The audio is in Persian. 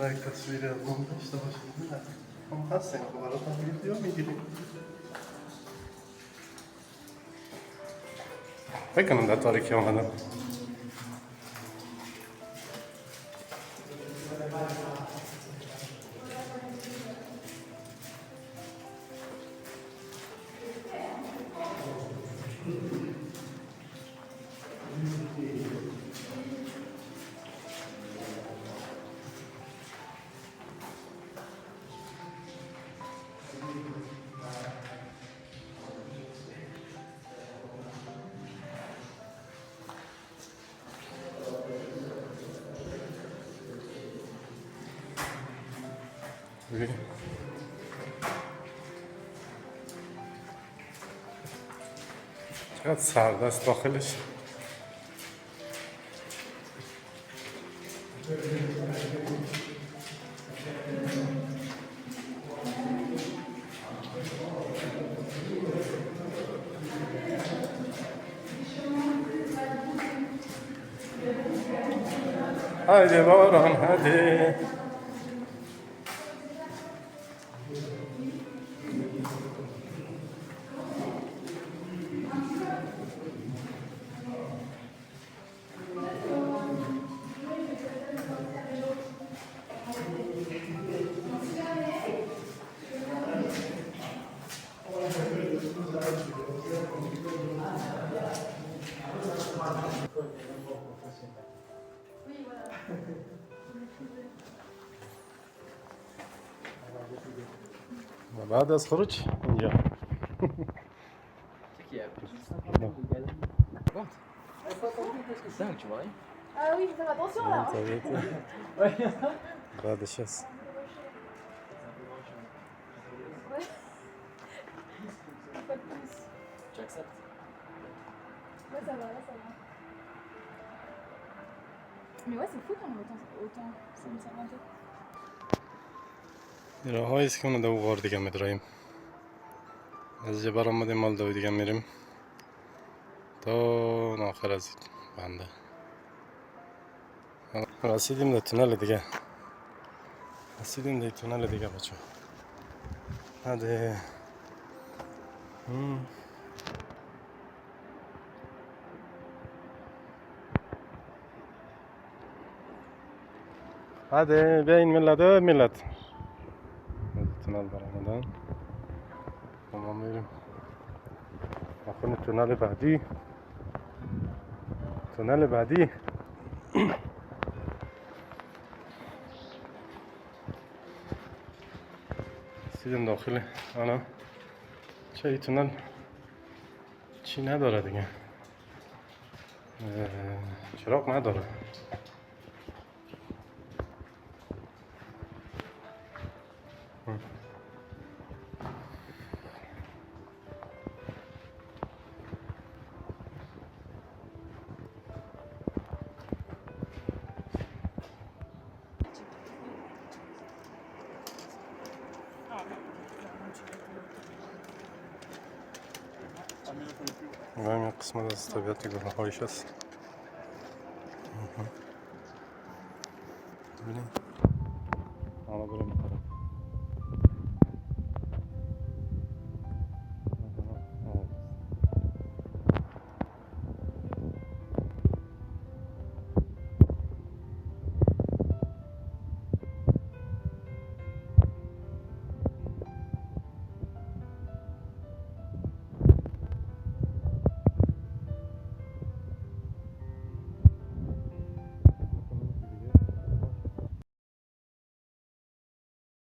برای تصویر البوم داشته باشیم نه هم هستیم که براتون ویدیو میگیریم فکر کنم در تاریکی آمدم چقدر سرد است داخلش هایده باران هده و بعد از خروج اینجا Ah oui, faut faire attention là. بعدش هست Ouais. Une fois de plus. Tu acceptes? Là ça va, là ça va. Mais ouais, c'est fou qu'on ait autant. Ça me sert un peu. راهایی است که اون دو غار دیگه میدراییم از جبر آمدیم مال دو دیگه میریم تا آخر از بنده رسیدیم در تونل دیگه بچه هده هده بیا این ملت تونل برآمدن ما میریم آخر تونل بعدی رسیدیم داخل آنا چه این تونل چی نداره دیگه چراغ نداره این قسمت از طبیعت گروه هایش است ببینیم حالا بریم